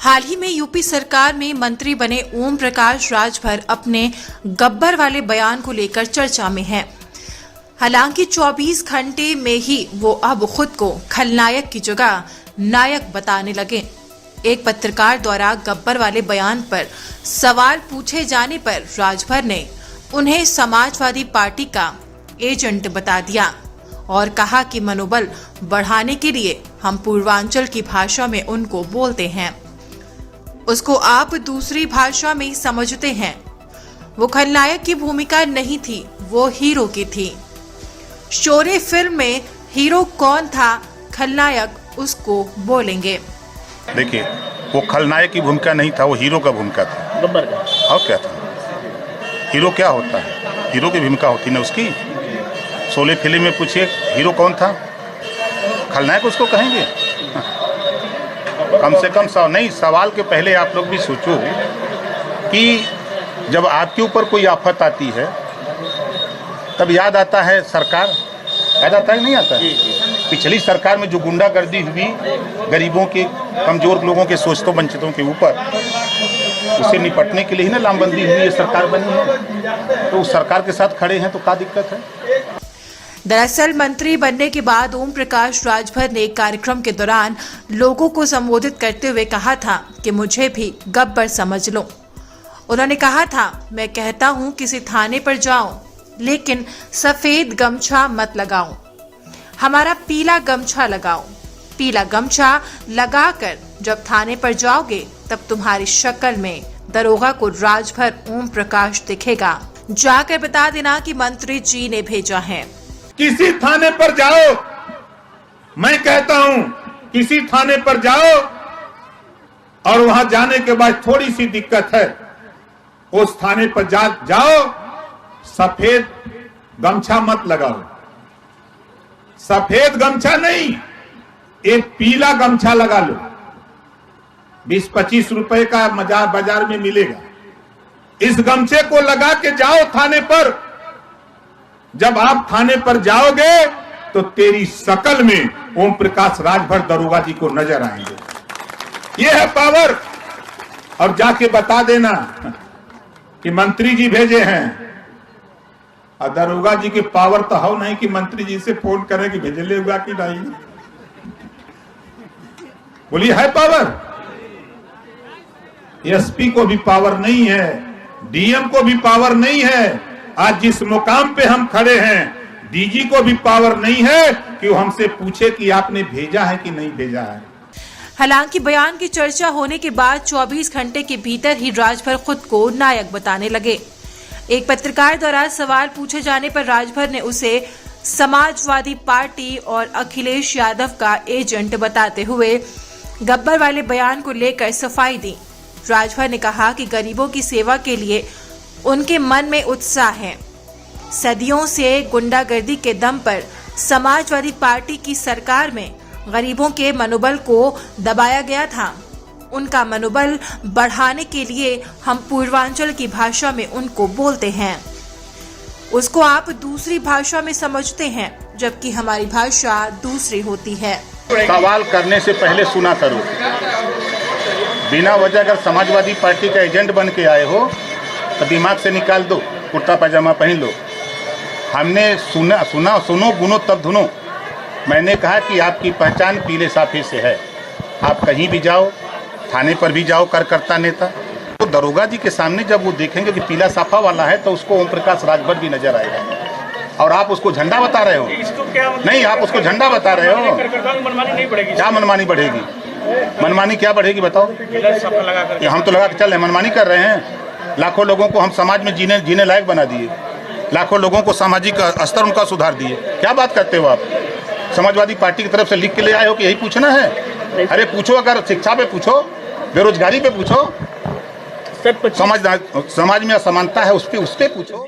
हाल ही में यूपी सरकार में मंत्री बने ओम प्रकाश राजभर अपने गब्बर वाले बयान को लेकर चर्चा में हैं। हालांकि 24 घंटे में ही वो अब खुद को खलनायक की जगह नायक बताने लगे। एक पत्रकार द्वारा गब्बर वाले बयान पर सवाल पूछे जाने पर राजभर ने उन्हें समाजवादी पार्टी का एजेंट बता दिया और कहा कि मनोबल बढ़ाने के लिए हम पूर्वांचल की भाषा में उनको बोलते हैं, उसको आप दूसरी भाषा में समझते हैं। वो खलनायक की भूमिका नहीं थी, वो हीरो की थी। शोरे फिल्म में हीरो कौन था, खलनायक उसको बोलेंगे। देखिए, वो खलनायक की भूमिका नहीं था, वो हीरो का भूमिका था। गब्बर का और क्या था? हीरो क्या होता है? हीरो की भूमिका होती ना उसकी। शोले फिल्म में पूछिए हीरो कौन था, खलनायक उसको कहेंगे। कम से कम नहीं, सवाल के पहले आप लोग भी सोचो कि जब आपके ऊपर कोई आफत आती है तब याद आता है सरकार, याद आता है नहीं आता है? पिछली सरकार में जो गुंडागर्दी हुई गरीबों के, कमजोर लोगों के, शोषितों वंचितों के ऊपर, उससे निपटने के लिए ही ना लामबंदी हुई, ये सरकार बनी है। तो उस सरकार के साथ खड़े हैं तो क्या दिक्कत है? दरअसल मंत्री बनने के बाद ओम प्रकाश राजभर ने एक कार्यक्रम के दौरान लोगों को संबोधित करते हुए कहा था कि मुझे भी गब्बर समझ लो। उन्होंने कहा था, मैं कहता हूं किसी थाने पर जाओ लेकिन सफेद गमछा मत लगाओ, हमारा पीला गमछा लगाओ। पीला गमछा लगाकर जब थाने पर जाओगे तब तुम्हारी शक्ल में दरोगा को राजभर ओम प्रकाश दिखेगा। जाकर बता देना कि मंत्री जी ने भेजा है। किसी थाने पर जाओ, मैं कहता हूं किसी थाने पर जाओ और वहां जाने के बाद थोड़ी सी दिक्कत है, उस थाने पर जाओ, सफेद गमछा मत लगाओ। सफेद गमछा नहीं, एक पीला गमछा लगा लो। 20-25 रुपए का बाजार में मिलेगा। इस गमछे को लगा के जाओ थाने पर। जब आप थाने पर जाओगे तो तेरी शकल में ओम प्रकाश राजभर दरोगा जी को नजर आएंगे। यह है पावर। और जाके बता देना कि मंत्री जी भेजे हैं। और दरोगा जी की पावर तो हो नहीं कि मंत्री जी से फोन करें कि भेजे लेगा कि नहीं। बोलिए, है पावर? एसपी को भी पावर नहीं है, डीएम को भी पावर नहीं है। आज जिस मुकाम पे हम खड़े हैं, डीजी को भी पावर नहीं है कि वो हमसे पूछे कि आपने भेजा है कि नहीं भेजा है। हालांकि बयान की चर्चा होने के बाद 24 घंटे के भीतर ही राजभर खुद को नायक बताने लगे। एक पत्रकार द्वारा सवाल पूछे जाने पर राजभर ने उसे समाजवादी पार्टी और अखिलेश यादव का एजेंट बताते हुए गब्बर वाले बयान को लेकर सफाई दी। राजभर ने कहा कि गरीबों की सेवा के लिए उनके मन में उत्साह है। सदियों से गुंडागर्दी के दम पर समाजवादी पार्टी की सरकार में गरीबों के मनोबल को दबाया गया था। उनका मनोबल बढ़ाने के लिए हम पूर्वांचल की भाषा में उनको बोलते हैं, उसको आप दूसरी भाषा में समझते हैं, जबकि हमारी भाषा दूसरी होती है। सवाल करने से पहले सुना करो। बिना वजह अगर समाजवादी पार्टी का एजेंट बन के आए हो तो दिमाग से निकाल दो, कुर्ता पैजामा पहन लो। हमने सुनो गुनो तब धुनो। मैंने कहा कि आपकी पहचान पीले साफे से है। आप कहीं भी जाओ, थाने पर भी जाओ, कार्यकर्ता नेता, तो दरोगा जी के सामने जब वो देखेंगे कि पीला साफा वाला है तो उसको ओम प्रकाश राजभर भी नजर आएगा। और आप उसको झंडा बता रहे हो? नहीं, आप उसको झंडा बता रहे हो। क्या मनमानी बढ़ेगी? मनमानी क्या बढ़ेगी बताओ? हम तो लगा के चल रहे, मनमानी कर रहे हैं। लाखों लोगों को हम समाज में जीने लायक बना दिए, लाखों लोगों को सामाजिक स्तर उनका सुधार दिए। क्या बात करते हो आप? समाजवादी पार्टी की तरफ से लिख के ले आए हो कि यही पूछना है? अरे पूछो, अगर शिक्षा पे पूछो, बेरोजगारी पे पूछो, समाज में असमानता है उस पे पूछो।